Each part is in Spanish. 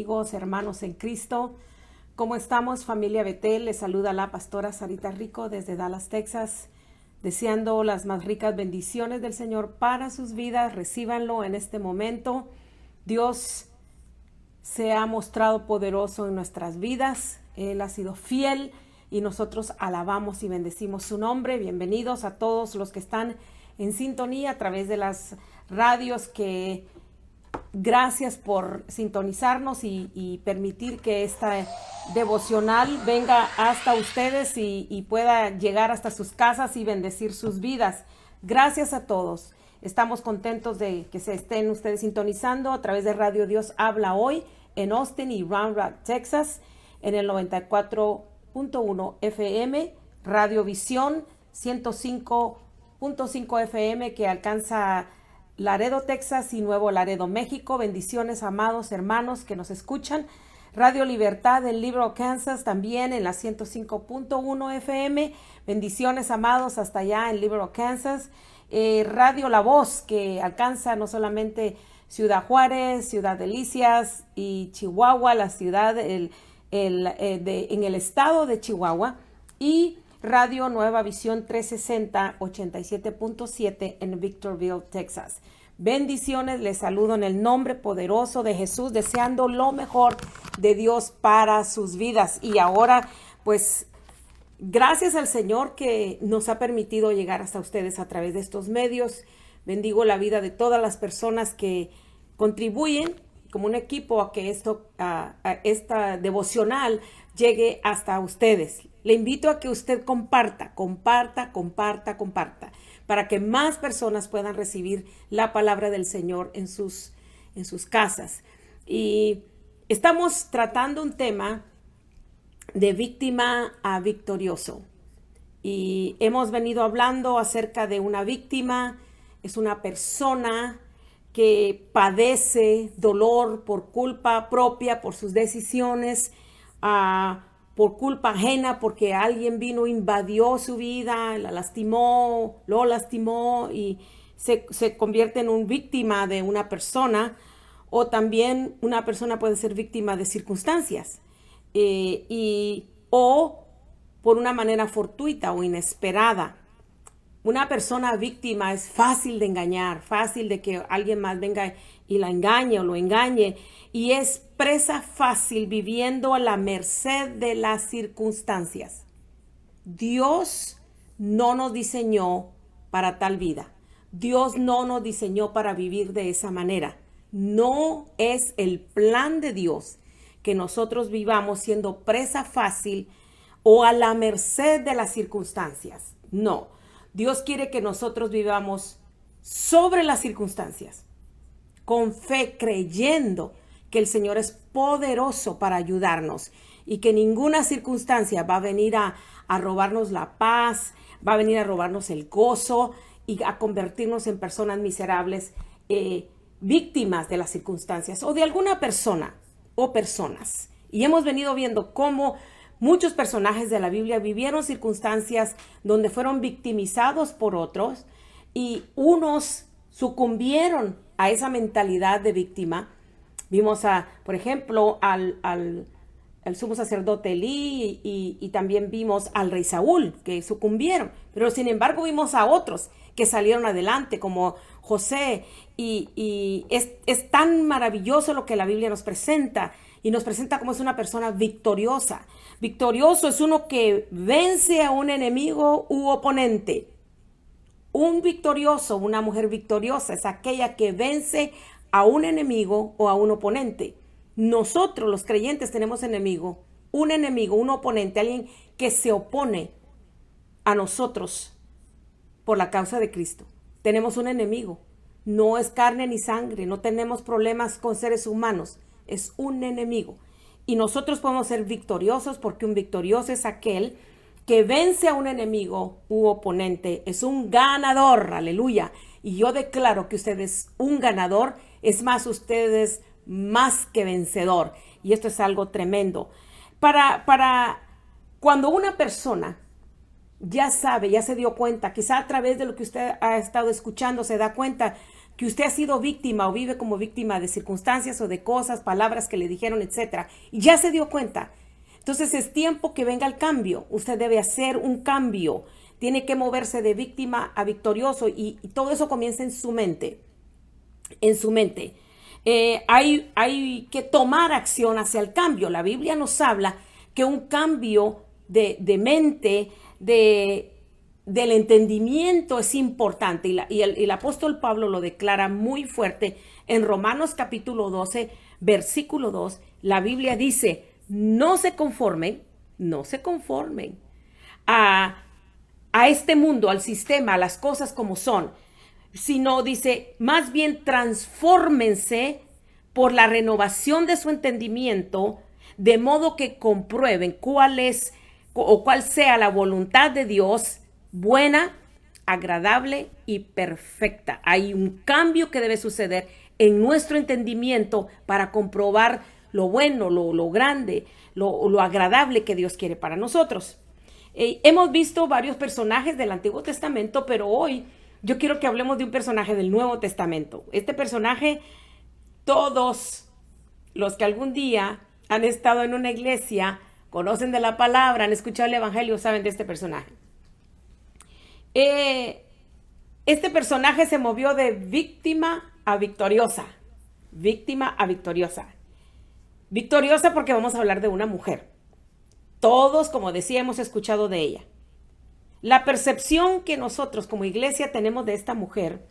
amigos, hermanos en Cristo. ¿Cómo estamos, familia Betel? Les saluda la pastora Sarita Rico desde Dallas, Texas, deseando las más ricas bendiciones del Señor para sus vidas. Recíbanlo en este momento. Dios se ha mostrado poderoso en nuestras vidas. Él ha sido fiel y nosotros alabamos y bendecimos su nombre. Bienvenidos a todos los que están en sintonía a través de las radios. Gracias por sintonizarnos y permitir que esta devocional venga hasta ustedes y pueda llegar hasta sus casas y bendecir sus vidas. Gracias a todos. Estamos contentos de que se estén ustedes sintonizando a través de Radio Dios Habla Hoy en Austin y Round Rock, Texas, en el 94.1 FM, Radio Visión 105.5 FM que alcanza Laredo, Texas y Nuevo Laredo, México. Bendiciones, amados hermanos que nos escuchan. Radio Libertad en Liberal, Kansas, también en la 105.1 FM. Bendiciones, amados, hasta allá en Liberal, Kansas. Radio La Voz, que alcanza no solamente Ciudad Juárez, Ciudad Delicias y Chihuahua, la ciudad en el estado de Chihuahua. Y Radio Nueva Visión 360, 87.7 en Victorville, Texas. Bendiciones, les saludo en el nombre poderoso de Jesús, deseando lo mejor de Dios para sus vidas. Y ahora, pues, gracias al Señor que nos ha permitido llegar hasta ustedes a través de estos medios. Bendigo la vida de todas las personas que contribuyen como un equipo a que esta devocional llegue hasta ustedes. Le invito a que usted comparta, para que más personas puedan recibir la palabra del Señor en sus casas. Y estamos tratando un tema de víctima a victorioso. Y hemos venido hablando acerca de una víctima. Es una persona que padece dolor por culpa propia, por sus decisiones, por culpa ajena, porque alguien vino, invadió su vida, lo lastimó y se convierte en una víctima de una persona. O también una persona puede ser víctima de circunstancias o por una manera fortuita o inesperada. Una persona víctima es fácil de engañar, fácil de que alguien más venga y la engañe o lo engañe, y es presa fácil viviendo a la merced de las circunstancias. Dios no nos diseñó para tal vida. Dios no nos diseñó para vivir de esa manera. No es el plan de Dios que nosotros vivamos siendo presa fácil o a la merced de las circunstancias. No. Dios quiere que nosotros vivamos sobre las circunstancias, con fe, creyendo que el Señor es poderoso para ayudarnos y que ninguna circunstancia va a venir a robarnos la paz, va a venir a robarnos el gozo y a convertirnos en personas miserables, víctimas de las circunstancias o de alguna persona o personas. Y hemos venido viendo cómo muchos personajes de la Biblia vivieron circunstancias donde fueron victimizados por otros y unos sucumbieron a esa mentalidad de víctima. Vimos, por ejemplo, al sumo sacerdote Elí y también vimos al rey Saúl que sucumbieron. Pero sin embargo vimos a otros que salieron adelante como José y es tan maravilloso lo que la Biblia nos presenta. Y nos presenta como es una persona victoriosa. Victorioso es uno que vence a un enemigo u oponente. Un victorioso, una mujer victoriosa, es aquella que vence a un enemigo o a un oponente. Nosotros, los creyentes, tenemos un oponente, alguien que se opone a nosotros por la causa de Cristo. Tenemos un enemigo. No es carne ni sangre, no tenemos problemas con seres humanos. Es un enemigo. Y nosotros podemos ser victoriosos porque un victorioso es aquel que vence a un enemigo u oponente. Es un ganador, aleluya. Y yo declaro que usted es un ganador. Es más, usted es más que vencedor. Y esto es algo tremendo. Para cuando una persona ya sabe, ya se dio cuenta, quizá a través de lo que usted ha estado escuchando, se da cuenta que usted ha sido víctima o vive como víctima de circunstancias o de cosas, palabras que le dijeron, etcétera, y ya se dio cuenta. Entonces es tiempo que venga el cambio. Usted debe hacer un cambio. Tiene que moverse de víctima a victorioso y todo eso comienza en su mente. En su mente. Hay que tomar acción hacia el cambio. La Biblia nos habla que un cambio de mente, del entendimiento es importante. Y el apóstol Pablo lo declara muy fuerte en Romanos capítulo 12, versículo 2. La Biblia dice, no se conformen a este mundo, al sistema, a las cosas como son, sino dice, más bien transfórmense por la renovación de su entendimiento, de modo que comprueben cuál sea la voluntad de Dios, buena, agradable y perfecta. Hay un cambio que debe suceder en nuestro entendimiento para comprobar lo bueno, lo grande, lo agradable que Dios quiere para nosotros. Hemos visto varios personajes del Antiguo Testamento, pero hoy yo quiero que hablemos de un personaje del Nuevo Testamento. Este personaje, todos los que algún día han estado en una iglesia, conocen de la palabra, han escuchado el evangelio, saben de este personaje. Este personaje se movió de víctima a victoriosa. Víctima a victoriosa. Victoriosa porque vamos a hablar de una mujer. Todos, como decía, hemos escuchado de ella. La percepción que nosotros como iglesia tenemos de esta mujer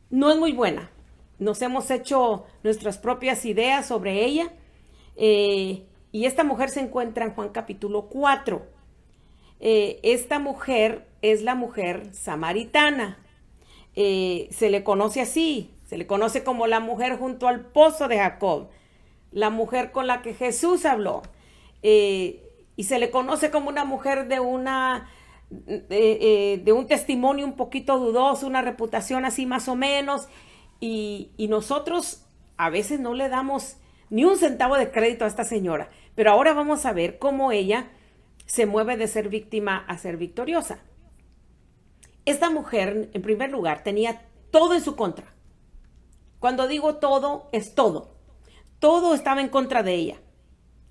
no es muy buena. Nos hemos hecho nuestras propias ideas sobre ella. Y esta mujer se encuentra en Juan capítulo 4. Esta mujer es la mujer samaritana. Se le conoce así. Se le conoce como la mujer junto al pozo de Jacob. La mujer con la que Jesús habló. Y se le conoce como una mujer de un testimonio un poquito dudoso, una reputación así más o menos. Y nosotros a veces no le damos ni un centavo de crédito a esta señora. Pero ahora vamos a ver cómo ella se mueve de ser víctima a ser victoriosa. Esta mujer, en primer lugar, tenía todo en su contra. Cuando digo todo, es todo. Todo estaba en contra de ella.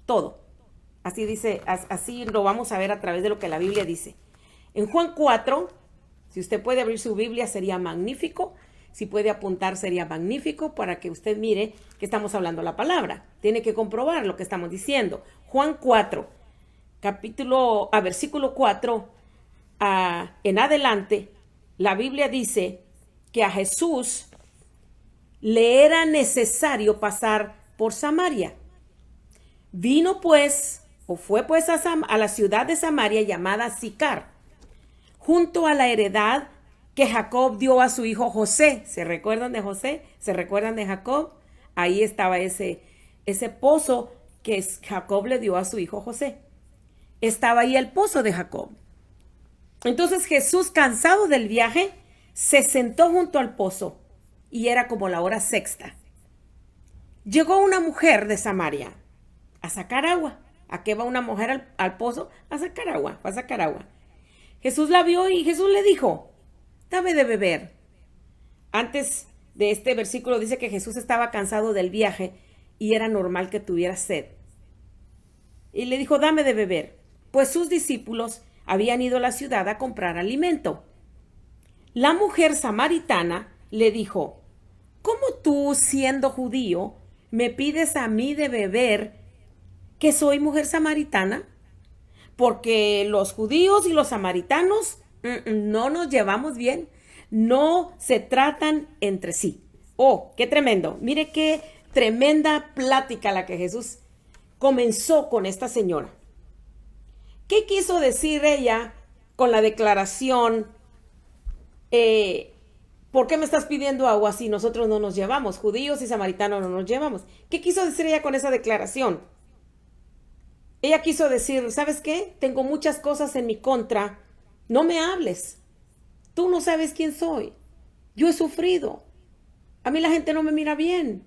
Todo. Así dice, así lo vamos a ver a través de lo que la Biblia dice. En Juan 4, si usted puede abrir su Biblia, sería magnífico. Si puede apuntar, sería magnífico para que usted mire que estamos hablando la palabra. Tiene que comprobar lo que estamos diciendo. Juan 4, versículo 4 en adelante, la Biblia dice que a Jesús le era necesario pasar por Samaria. Vino pues, o fue pues a la ciudad de Samaria llamada Sicar, junto a la heredad que Jacob dio a su hijo José. ¿Se recuerdan de José? ¿Se recuerdan de Jacob? Ahí estaba ese pozo que Jacob le dio a su hijo José. Estaba ahí el pozo de Jacob. Entonces Jesús, cansado del viaje, se sentó junto al pozo y era como la hora sexta. Llegó una mujer de Samaria a sacar agua. ¿A qué va una mujer al pozo? A sacar agua, a sacar agua. Jesús la vio y Jesús le dijo, dame de beber. Antes de este versículo dice que Jesús estaba cansado del viaje y era normal que tuviera sed. Y le dijo, dame de beber. Pues sus discípulos habían ido a la ciudad a comprar alimento. La mujer samaritana le dijo, ¿cómo tú, siendo judío, me pides a mí de beber que soy mujer samaritana? Porque los judíos y los samaritanos no nos llevamos bien, no se tratan entre sí. Oh, qué tremendo. Mire qué tremenda plática la que Jesús comenzó con esta señora. ¿Qué quiso decir ella con la declaración, ¿por qué me estás pidiendo agua si nosotros no nos llevamos? Judíos y samaritanos no nos llevamos. ¿Qué quiso decir ella con esa declaración? Ella quiso decir, ¿sabes qué? Tengo muchas cosas en mi contra. No me hables. Tú no sabes quién soy. Yo he sufrido. A mí la gente no me mira bien.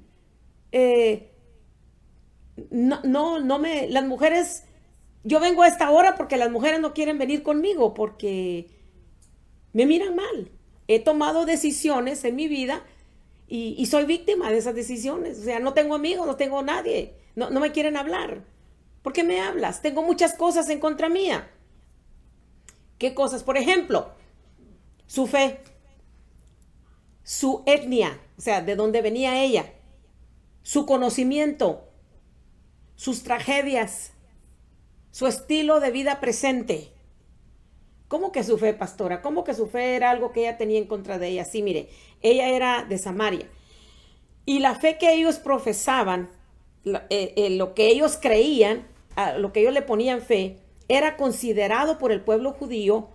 Las mujeres, yo vengo a esta hora porque las mujeres no quieren venir conmigo porque me miran mal. He tomado decisiones en mi vida y soy víctima de esas decisiones. O sea, no tengo amigos, no tengo nadie, no me quieren hablar. ¿Por qué me hablas? Tengo muchas cosas en contra mía. ¿Qué cosas? Por ejemplo, su fe, su etnia, o sea, de dónde venía ella, su conocimiento, sus tragedias, su estilo de vida presente. ¿Cómo que su fe, pastora? ¿Cómo que su fe era algo que ella tenía en contra de ella? Sí, mire, ella era de Samaria. Y la fe que ellos profesaban, lo que ellos creían, a lo que ellos le ponían fe, era considerado por el pueblo judío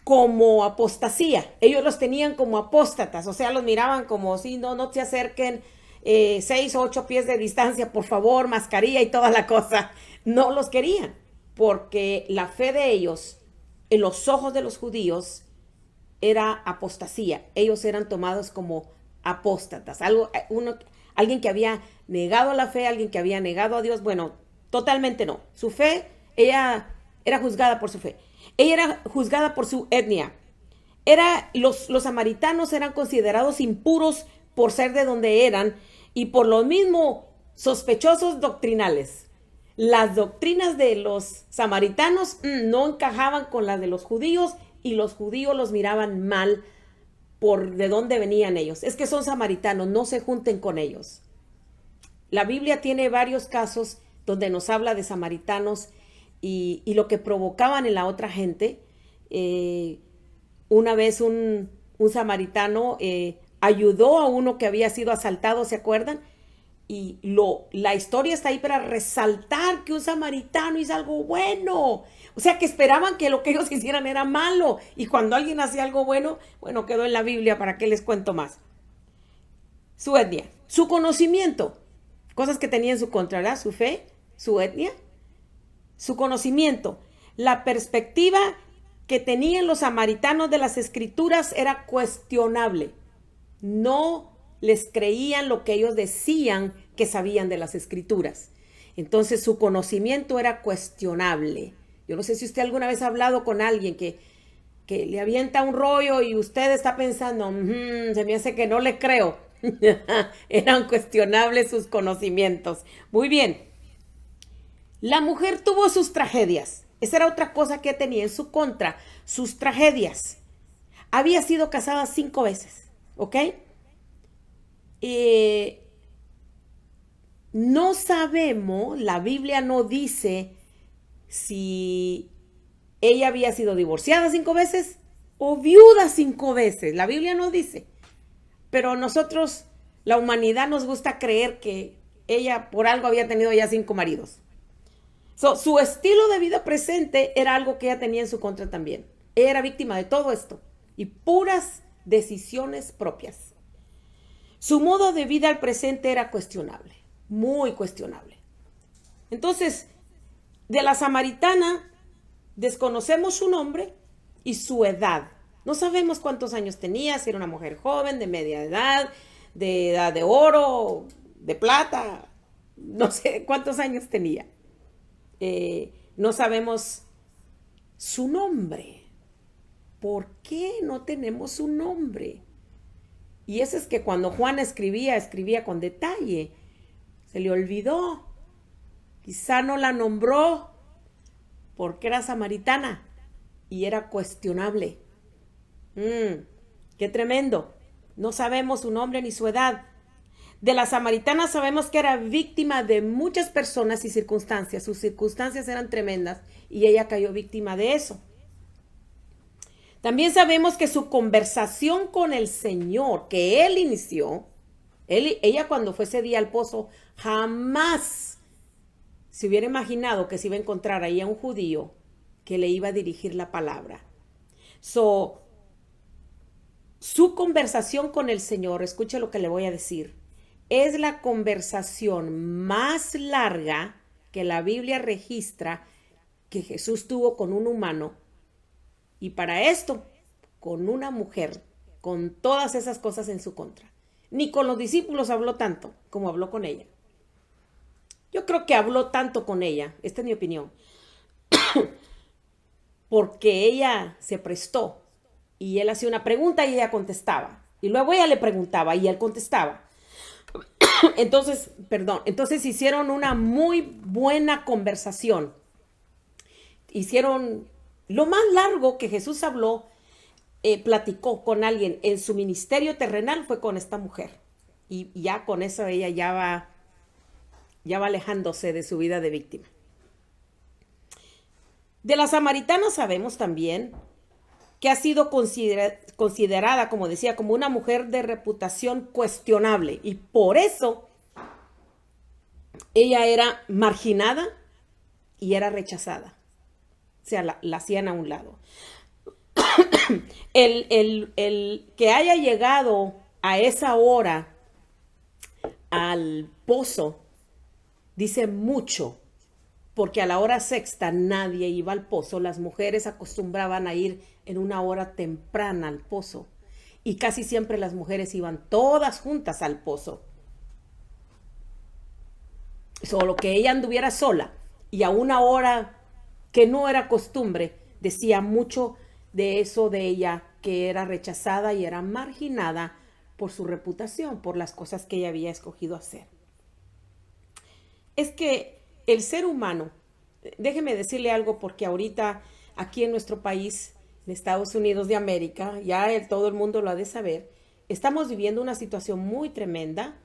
como apostasía. Ellos los tenían como apóstatas, o sea, los miraban como si no se acerquen 6 o 8 pies de distancia, por favor, mascarilla y toda la cosa. No los querían, porque la fe de ellos, en los ojos de los judíos, era apostasía. Ellos eran tomados como apóstatas, alguien que había negado la fe, alguien que había negado a Dios. Bueno, totalmente no. Su fe, ella era juzgada por su fe. Ella era juzgada por su etnia. Los samaritanos eran considerados impuros por ser de donde eran y por lo mismo sospechosos doctrinales. Las doctrinas de los samaritanos no encajaban con las de los judíos y los judíos los miraban mal por de dónde venían ellos. Es que son samaritanos, no se junten con ellos. La Biblia tiene varios casos donde nos habla de samaritanos y lo que provocaban en la otra gente. Una vez un samaritano ayudó a uno que había sido asaltado, ¿se acuerdan? Y la historia está ahí para resaltar que un samaritano hizo algo bueno. O sea, que esperaban que lo que ellos hicieran era malo. Y cuando alguien hacía algo bueno, bueno, quedó en la Biblia, ¿para qué les cuento más? Su etnia, su conocimiento, cosas que tenía en su contra, ¿verdad? Su fe, su etnia, su conocimiento. La perspectiva que tenían los samaritanos de las escrituras era cuestionable. No les creían lo que ellos decían que sabían de las escrituras. Entonces su conocimiento era cuestionable. Yo no sé si usted alguna vez ha hablado con alguien que le avienta un rollo y usted está pensando, se me hace que no le creo. Eran cuestionables sus conocimientos. Muy bien. La mujer tuvo sus tragedias. Esa era otra cosa que tenía en su contra, sus tragedias. Había sido casada 5 veces, ¿ok? No sabemos, la Biblia no dice si ella había sido divorciada 5 veces o viuda 5 veces. La Biblia no dice. Pero nosotros, la humanidad, nos gusta creer que ella por algo había tenido ya 5 maridos. Su estilo de vida presente era algo que ella tenía en su contra también. Ella era víctima de todo esto y puras decisiones propias. Su modo de vida al presente era cuestionable, muy cuestionable. Entonces, de la samaritana desconocemos su nombre y su edad. No sabemos cuántos años tenía, si era una mujer joven, de media edad de oro, de plata, no sé cuántos años tenía. No sabemos su nombre. ¿Por qué no tenemos su nombre? Y eso es que cuando Juan escribía con detalle. Se le olvidó. Quizá no la nombró porque era samaritana y era cuestionable. Qué tremendo. No sabemos su nombre ni su edad. De la samaritana sabemos que era víctima de muchas personas y circunstancias. Sus circunstancias eran tremendas y ella cayó víctima de eso. También sabemos que su conversación con el Señor, que Él inició, ella cuando fue ese día al pozo, jamás se hubiera imaginado que se iba a encontrar ahí a un judío que le iba a dirigir la palabra. Su conversación con el Señor, escuche lo que le voy a decir, es la conversación más larga que la Biblia registra que Jesús tuvo con un humano. Y para esto, con una mujer, con todas esas cosas en su contra. Ni con los discípulos habló tanto como habló con ella. Yo creo que habló tanto con ella, esta es mi opinión, porque ella se prestó y él hacía una pregunta y ella contestaba. Y luego ella le preguntaba y él contestaba. Entonces hicieron una muy buena conversación. Hicieron lo más largo que Jesús habló, platicó con alguien en su ministerio terrenal fue con esta mujer. Y ya con eso ella ya va alejándose de su vida de víctima. De la samaritana sabemos también que ha sido considerada, como decía, como una mujer de reputación cuestionable. Y por eso ella era marginada y era rechazada. O sea, la hacían a un lado. El que haya llegado a esa hora al pozo dice mucho, porque a la hora sexta nadie iba al pozo. Las mujeres acostumbraban a ir en una hora temprana al pozo y casi siempre las mujeres iban todas juntas al pozo. Solo que ella anduviera sola y a una hora que no era costumbre, decía mucho de eso de ella, que era rechazada y era marginada por su reputación, por las cosas que ella había escogido hacer. Es que el ser humano, déjeme decirle algo, porque ahorita aquí en nuestro país, en Estados Unidos de América, ya todo el mundo lo ha de saber, estamos viviendo una situación muy tremenda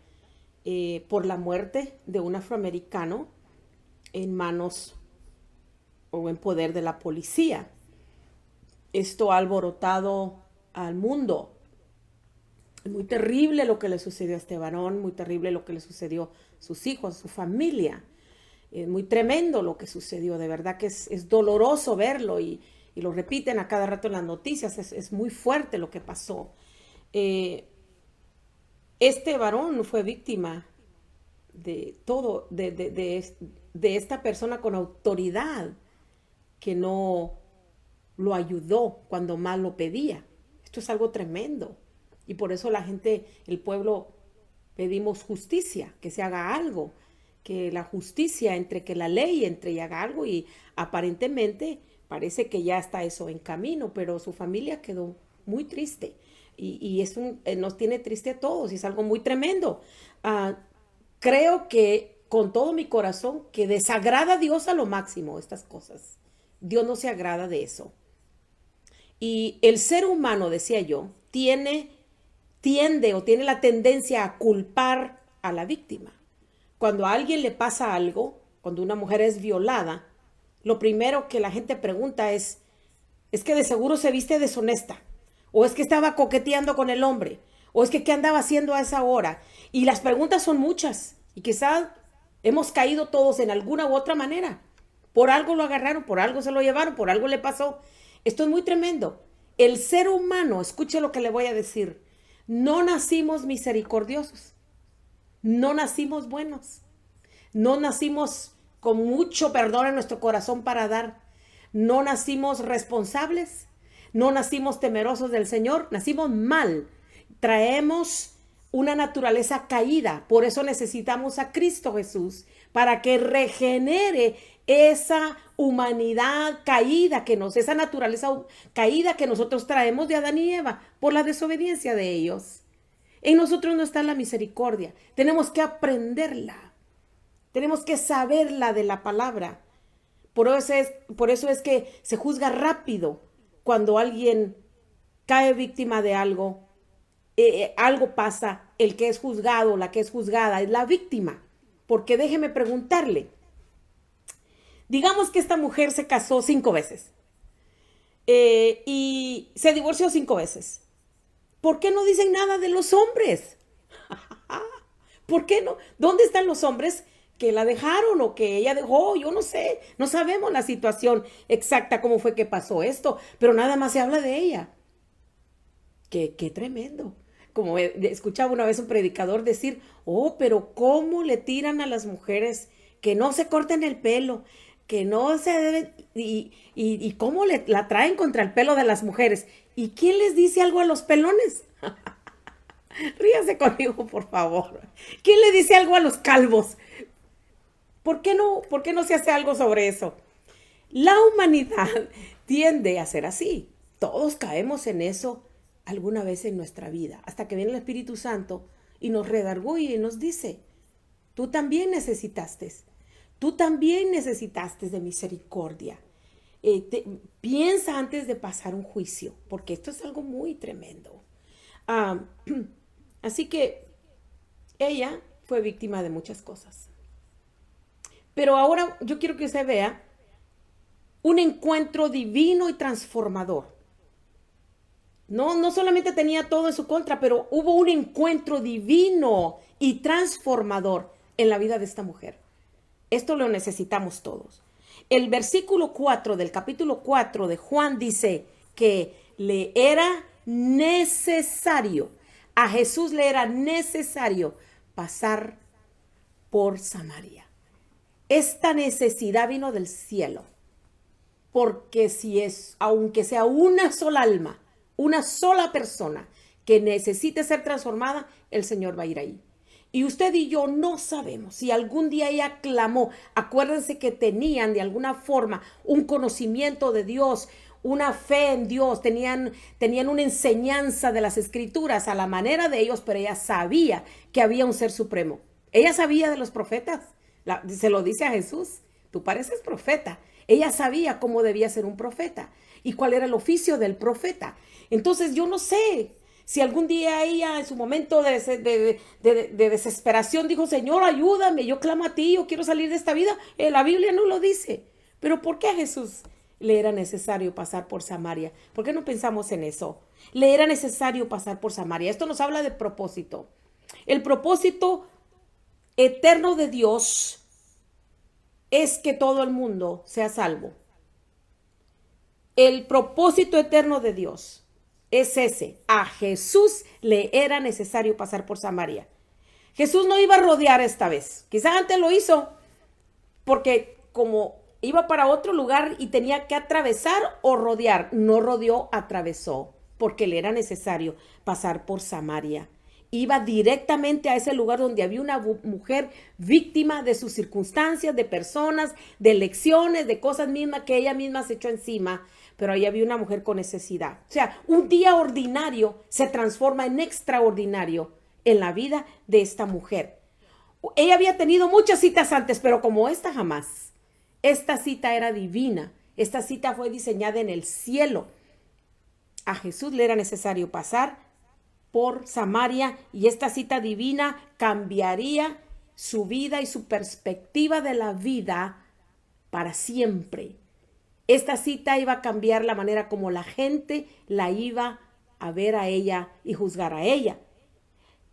por la muerte de un afroamericano en manos o en poder de la policía. Esto ha alborotado al mundo. Es muy terrible lo que le sucedió a este varón, muy terrible lo que le sucedió a sus hijos, a su familia. Es muy tremendo lo que sucedió, de verdad que es doloroso verlo y lo repiten a cada rato en las noticias, es muy fuerte lo que pasó. Este varón fue víctima de todo, de esta persona con autoridad que no lo ayudó cuando más lo pedía. Esto es algo tremendo. Y por eso la gente, el pueblo, pedimos justicia, que se haga algo, que la justicia entre, que la ley entre y haga algo. Y aparentemente parece que ya está eso en camino, pero su familia quedó muy triste. Y nos tiene triste a todos y es algo muy tremendo. Creo que con todo mi corazón que desagrada a Dios a lo máximo estas cosas. Dios no se agrada de eso. Y el ser humano, decía yo, tiene la tendencia a culpar a la víctima. Cuando a alguien le pasa algo, cuando una mujer es violada, lo primero que la gente pregunta es que de seguro se viste deshonesta, o es que estaba coqueteando con el hombre, o es que qué andaba haciendo a esa hora. Y las preguntas son muchas, y quizás hemos caído todos en alguna u otra manera. Por algo lo agarraron, por algo se lo llevaron, por algo le pasó. Esto es muy tremendo. El ser humano, escuche lo que le voy a decir, no nacimos misericordiosos, no nacimos buenos, no nacimos con mucho perdón en nuestro corazón para dar, no nacimos responsables, no nacimos temerosos del Señor, nacimos mal, traemos una naturaleza caída, por eso necesitamos a Cristo Jesús para que regenere esa humanidad caída esa naturaleza caída que nosotros traemos de Adán y Eva por la desobediencia de ellos. En nosotros no está la misericordia, tenemos que aprenderla, tenemos que saberla de la palabra. Por eso es que se juzga rápido cuando alguien cae víctima de algo. Algo pasa, el que es juzgado, la que es juzgada es la víctima. Porque déjeme preguntarle, digamos que esta mujer se casó 5 veces y se divorció 5 veces. ¿Por qué no dicen nada de los hombres? ¿Por qué no? ¿Dónde están los hombres que la dejaron o que ella dejó? Yo no sé, no sabemos la situación exacta, cómo fue que pasó esto, pero nada más se habla de ella. Qué tremendo. Como escuchaba una vez un predicador decir, pero cómo le tiran a las mujeres que no se corten el pelo, que no se deben, y cómo la traen contra el pelo de las mujeres. ¿Y quién les dice algo a los pelones? Ríase conmigo, por favor. ¿Quién le dice algo a los calvos? ¿Por qué no se hace algo sobre eso? La humanidad tiende a ser así. Todos caemos en eso alguna vez en nuestra vida, hasta que viene el Espíritu Santo y nos redarguye y nos dice, tú también necesitaste, de misericordia. Piensa antes de pasar un juicio, porque esto es algo muy tremendo. Ah, así que ella fue víctima de muchas cosas. Pero ahora yo quiero que usted vea un encuentro divino y transformador. No solamente tenía todo en su contra, pero hubo un encuentro divino y transformador en la vida de esta mujer. Esto lo necesitamos todos. El versículo 4 del capítulo 4 de Juan dice que le era necesario, a Jesús le era necesario pasar por Samaria. Esta necesidad vino del cielo, porque aunque sea una sola alma, una sola persona que necesite ser transformada, el Señor va a ir ahí. Y usted y yo no sabemos si algún día ella clamó. Acuérdense que tenían de alguna forma un conocimiento de Dios, una fe en Dios, tenían una enseñanza de las Escrituras a la manera de ellos, pero ella sabía que había un ser supremo. Ella sabía de los profetas, se lo dice a Jesús, tú pareces profeta. Ella sabía cómo debía ser un profeta y cuál era el oficio del profeta. Entonces yo no sé si algún día ella en su momento de desesperación dijo, Señor, ayúdame, yo clamo a ti, yo quiero salir de esta vida. La Biblia no lo dice. Pero ¿por qué a Jesús le era necesario pasar por Samaria? ¿Por qué no pensamos en eso? Le era necesario pasar por Samaria. Esto nos habla de propósito. El propósito eterno de Dios es que todo el mundo sea salvo. El propósito eterno de Dios es ese. A Jesús le era necesario pasar por Samaria. Jesús no iba a rodear esta vez. Quizás antes lo hizo porque como iba para otro lugar y tenía que atravesar o rodear. No rodeó, atravesó, porque le era necesario pasar por Samaria. Iba directamente a ese lugar donde había una mujer víctima de sus circunstancias, de personas, de elecciones, de cosas mismas que ella misma se echó encima. Pero ahí había una mujer con necesidad. O sea, un día ordinario se transforma en extraordinario en la vida de esta mujer. Ella había tenido muchas citas antes, pero como esta jamás. Esta cita era divina. Esta cita fue diseñada en el cielo. A Jesús le era necesario pasar por Samaria y esta cita divina cambiaría su vida y su perspectiva de la vida para siempre. Esta cita iba a cambiar la manera como la gente la iba a ver a ella y juzgar a ella.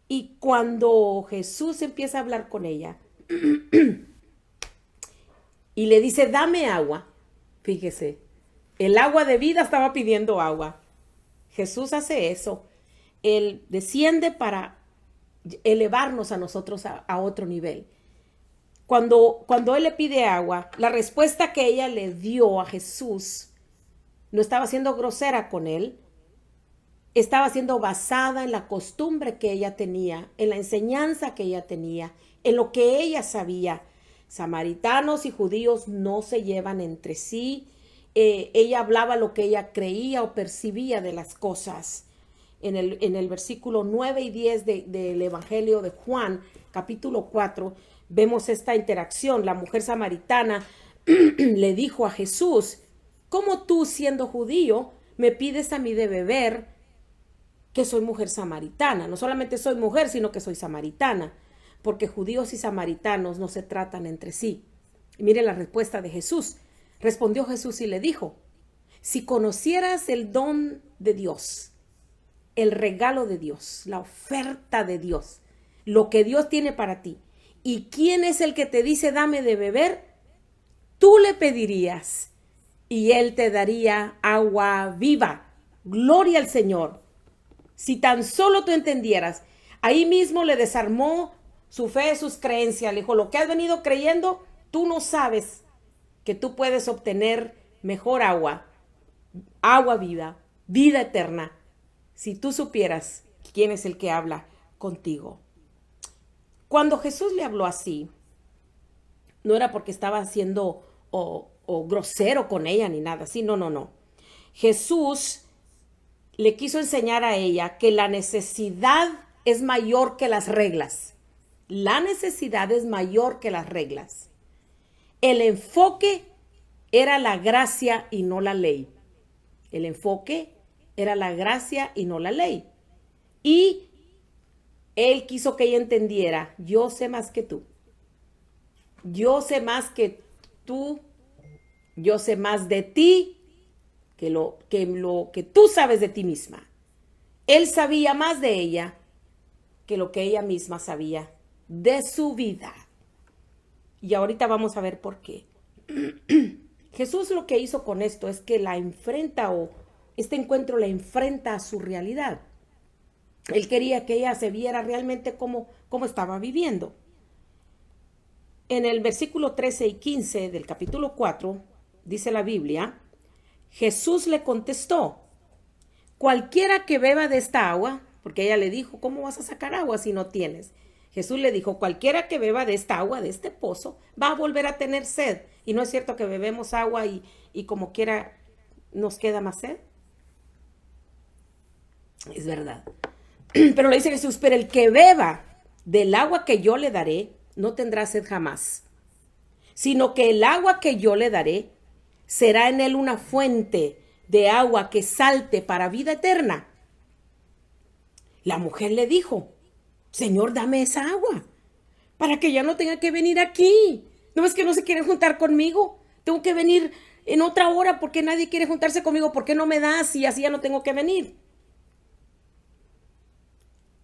Y cuando Jesús empieza a hablar con ella y le dice, dame agua, fíjese, el agua de vida estaba pidiendo agua. Jesús hace eso. Él desciende para elevarnos a nosotros a otro nivel. Cuando él le pide agua, la respuesta que ella le dio a Jesús no estaba siendo grosera con él, estaba siendo basada en la costumbre que ella tenía, en la enseñanza que ella tenía, en lo que ella sabía. Samaritanos y judíos no se llevan entre sí. Ella hablaba lo que ella creía o percibía de las cosas. En el versículo 9 y 10 del Evangelio de Juan, capítulo 4, vemos esta interacción. La mujer samaritana le dijo a Jesús, ¿cómo tú, siendo judío, me pides a mí de beber que soy mujer samaritana? No solamente soy mujer, sino que soy samaritana, porque judíos y samaritanos no se tratan entre sí. Y mire la respuesta de Jesús. Respondió Jesús y le dijo, si conocieras el don de Dios, el regalo de Dios, la oferta de Dios, lo que Dios tiene para ti, ¿y quién es el que te dice dame de beber? Tú le pedirías y él te daría agua viva. Gloria al Señor. Si tan solo tú entendieras, ahí mismo le desarmó su fe, sus creencias. Le dijo, lo que has venido creyendo, tú no sabes que tú puedes obtener mejor agua viva, vida eterna, si tú supieras quién es el que habla contigo. Cuando Jesús le habló así, no era porque estaba siendo o grosero con ella ni nada así, no. Jesús le quiso enseñar a ella que la necesidad es mayor que las reglas. La necesidad es mayor que las reglas. El enfoque era la gracia y no la ley. El enfoque era la gracia y no la ley. Y él quiso que ella entendiera, yo sé más que tú. Yo sé más que tú. Yo sé más de ti que lo que tú sabes de ti misma. Él sabía más de ella que lo que ella misma sabía de su vida. Y ahorita vamos a ver por qué. Jesús lo que hizo con esto es que la enfrenta, o este encuentro la enfrenta a su realidad. Él quería que ella se viera realmente cómo estaba viviendo. En el versículo 13 y 15 del capítulo 4, dice la Biblia, Jesús le contestó, cualquiera que beba de esta agua, porque ella le dijo, ¿cómo vas a sacar agua si no tienes? Jesús le dijo, cualquiera que beba de esta agua, de este pozo, va a volver a tener sed. Y no es cierto que bebemos agua y como quiera nos queda más sed. Es verdad. Pero le dice Jesús, pero el que beba del agua que yo le daré, no tendrá sed jamás, sino que el agua que yo le daré será en él una fuente de agua que salte para vida eterna. La mujer le dijo, Señor, dame esa agua, para que ya no tenga que venir aquí. ¿No ves que no se quieren juntar conmigo? Tengo que venir en otra hora porque nadie quiere juntarse conmigo. ¿Por qué no me das y así ya no tengo que venir?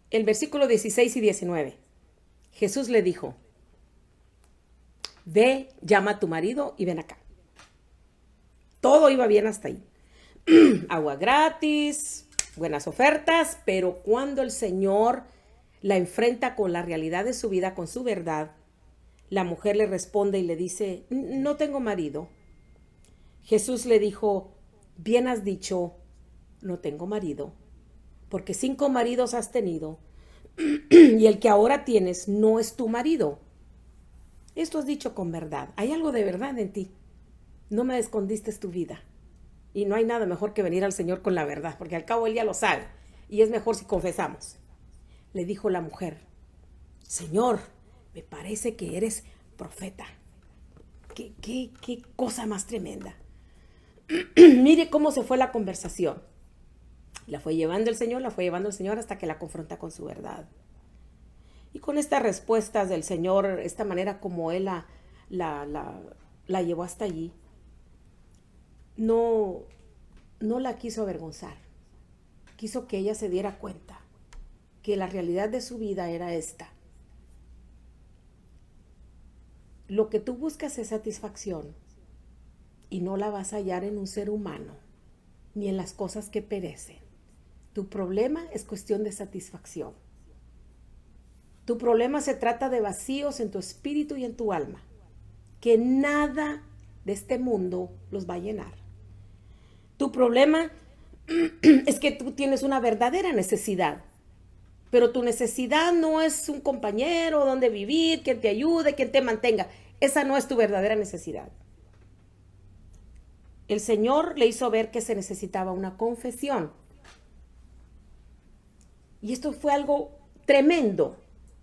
El versículo 16 y 19. Jesús le dijo, ve, llama a tu marido y ven acá. Todo iba bien hasta ahí. Agua gratis, buenas ofertas, pero cuando el Señor la enfrenta con la realidad de su vida, con su verdad, la mujer le responde y le dice, no tengo marido. Jesús le dijo, bien has dicho, no tengo marido, porque 5 maridos has tenido y el que ahora tienes no es tu marido. Esto has dicho con verdad. Hay algo de verdad en ti. No me escondiste tu vida. Y no hay nada mejor que venir al Señor con la verdad, porque al cabo Él ya lo sabe. Y es mejor si confesamos. Le dijo la mujer, Señor, me parece que eres profeta. ¿Qué cosa más tremenda? Mire cómo se fue la conversación. La fue llevando el Señor hasta que la confronta con su verdad. Y con estas respuestas del Señor, esta manera como Él la llevó hasta allí, no la quiso avergonzar. Quiso que ella se diera cuenta que la realidad de su vida era esta. Lo que tú buscas es satisfacción y no la vas a hallar en un ser humano ni en las cosas que perecen. Tu problema es cuestión de satisfacción. Tu problema se trata de vacíos en tu espíritu y en tu alma, que nada de este mundo los va a llenar. Tu problema es que tú tienes una verdadera necesidad, pero tu necesidad no es un compañero, donde vivir, quien te ayude, quien te mantenga. Esa no es tu verdadera necesidad. El Señor le hizo ver que se necesitaba una confesión. Y esto fue algo tremendo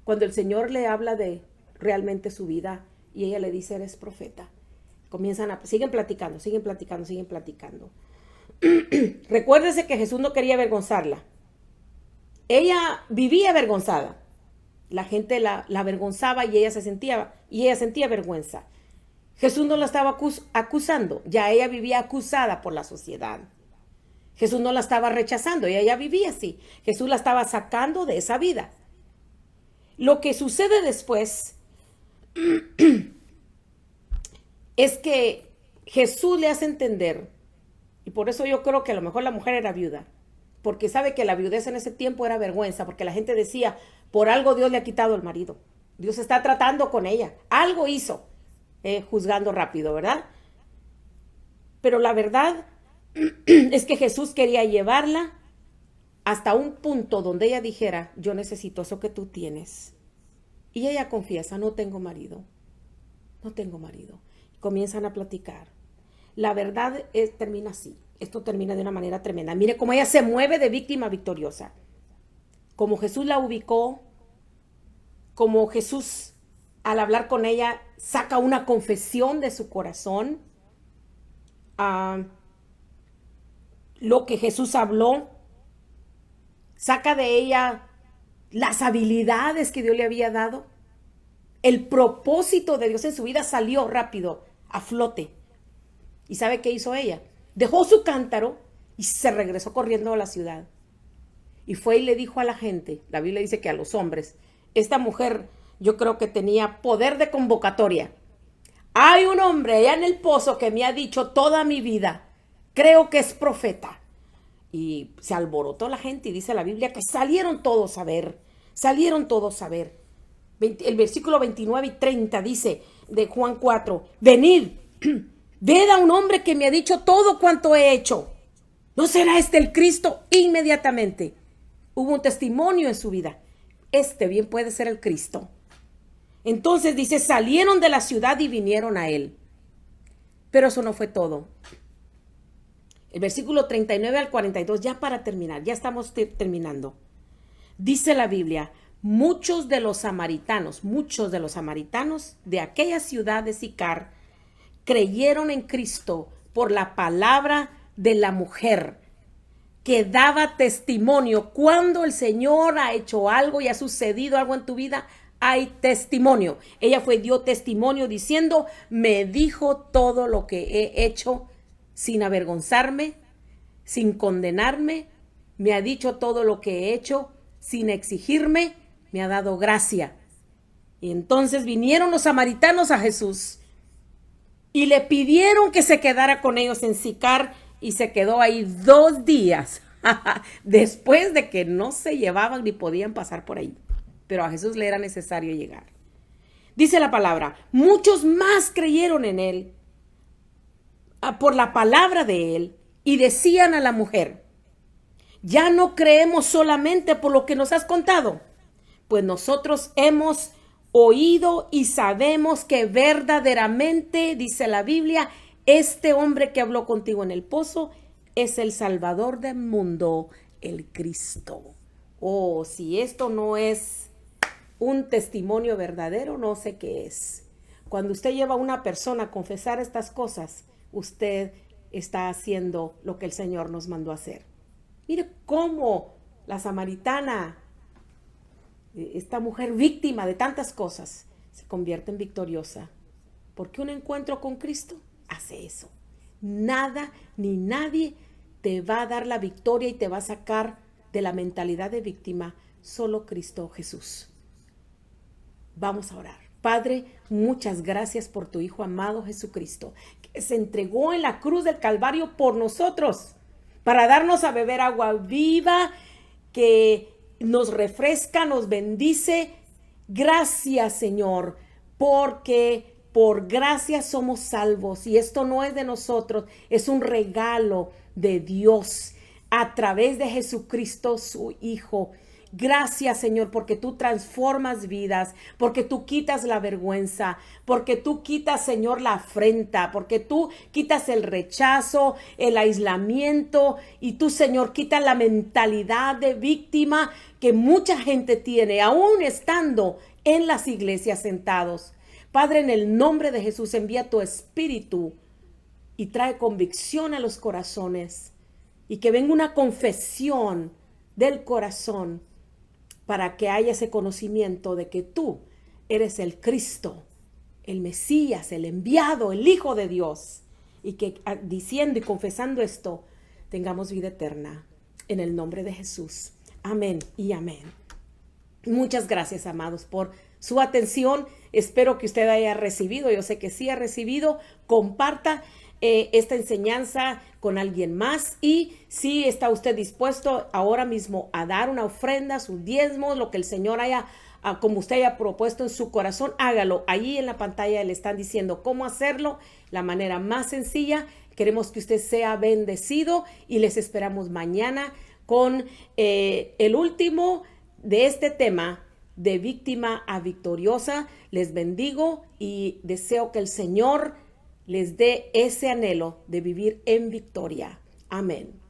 cuando el Señor le habla de realmente su vida y ella le dice, eres profeta. Siguen platicando. Recuérdese que Jesús no quería avergonzarla. Ella vivía avergonzada. La gente la avergonzaba y ella sentía vergüenza. Jesús no la estaba acusando, ya ella vivía acusada por la sociedad. Jesús no la estaba rechazando, ella ya vivía así. Jesús la estaba sacando de esa vida. Lo que sucede después es que Jesús le hace entender, y por eso yo creo que a lo mejor la mujer era viuda, porque sabe que la viudez en ese tiempo era vergüenza, porque la gente decía, por algo Dios le ha quitado el marido. Dios está tratando con ella, algo hizo, juzgando rápido, ¿verdad? Pero la verdad es que Jesús quería llevarla hasta un punto donde ella dijera, yo necesito eso que tú tienes. Y ella confiesa, no tengo marido. Y comienzan a platicar. La verdad termina así. Esto termina de una manera tremenda. Mire cómo ella se mueve de víctima a victoriosa. Como Jesús la ubicó, como Jesús al hablar con ella saca una confesión de su corazón. Lo que Jesús habló, saca de ella las habilidades que Dios le había dado. El propósito de Dios en su vida salió rápido, a flote. ¿Y sabe qué hizo ella? Dejó su cántaro y se regresó corriendo a la ciudad. Y fue y le dijo a la gente, la Biblia dice que a los hombres, esta mujer yo creo que tenía poder de convocatoria. Hay un hombre allá en el pozo que me ha dicho toda mi vida, creo que es profeta. Y se alborotó la gente y dice la Biblia que salieron todos a ver. El versículo 29 y 30 dice de Juan 4, venid, ved a un hombre que me ha dicho todo cuanto he hecho. ¿No será este el Cristo? Inmediatamente hubo un testimonio en su vida. Este bien puede ser el Cristo. Entonces dice, salieron de la ciudad y vinieron a él. Pero eso no fue todo. El versículo 39 al 42, ya para terminar, ya estamos terminando. Dice la Biblia, muchos de los samaritanos de aquella ciudad de Sicar creyeron en Cristo por la palabra de la mujer que daba testimonio. Cuando el Señor ha hecho algo y ha sucedido algo en tu vida, hay testimonio. Ella dio testimonio diciendo, me dijo todo lo que he hecho sin avergonzarme, sin condenarme, me ha dicho todo lo que he hecho sin exigirme, me ha dado gracia. Y entonces vinieron los samaritanos a Jesús y le pidieron que se quedara con ellos en Sicar y se quedó ahí 2 días después de que no se llevaban ni podían pasar por ahí. Pero a Jesús le era necesario llegar. Dice la palabra, muchos más creyeron en él por la palabra de él y decían a la mujer, ya no creemos solamente por lo que nos has contado, pues nosotros hemos oído y sabemos que verdaderamente, dice la Biblia, este hombre que habló contigo en el pozo es el Salvador del mundo, el Cristo. Oh, si esto no es un testimonio verdadero, no sé qué es. Cuando usted lleva a una persona a confesar estas cosas, usted está haciendo lo que el Señor nos mandó a hacer. Mire cómo la samaritana, esta mujer víctima de tantas cosas, se convierte en victoriosa. Porque un encuentro con Cristo hace eso. Nada ni nadie te va a dar la victoria y te va a sacar de la mentalidad de víctima, solo Cristo Jesús. Vamos a orar. Padre, muchas gracias por tu Hijo amado Jesucristo, que se entregó en la cruz del Calvario por nosotros, para darnos a beber agua viva, que nos refresca, nos bendice. Gracias, Señor, porque por gracia somos salvos, y esto no es de nosotros, es un regalo de Dios a través de Jesucristo, su Hijo. Gracias, Señor, porque tú transformas vidas, porque tú quitas la vergüenza, porque tú quitas, Señor, la afrenta, porque tú quitas el rechazo, el aislamiento, y tú, Señor, quitas la mentalidad de víctima que mucha gente tiene, aún estando en las iglesias sentados. Padre, en el nombre de Jesús, envía tu Espíritu y trae convicción a los corazones, y que venga una confesión del corazón, para que haya ese conocimiento de que tú eres el Cristo, el Mesías, el enviado, el Hijo de Dios. Y que diciendo y confesando esto, tengamos vida eterna. En el nombre de Jesús. Amén y amén. Muchas gracias, amados, por su atención. Espero que usted haya recibido. Yo sé que sí ha recibido. Comparta esta enseñanza con alguien más, y si está usted dispuesto ahora mismo a dar una ofrenda, sus diezmos, lo que el Señor haya, como usted haya propuesto en su corazón, hágalo. Allí en la pantalla le están diciendo cómo hacerlo, la manera más sencilla. Queremos que usted sea bendecido y les esperamos mañana con el último de este tema, de víctima a victoriosa. Les bendigo y deseo que el Señor les dé ese anhelo de vivir en victoria. Amén.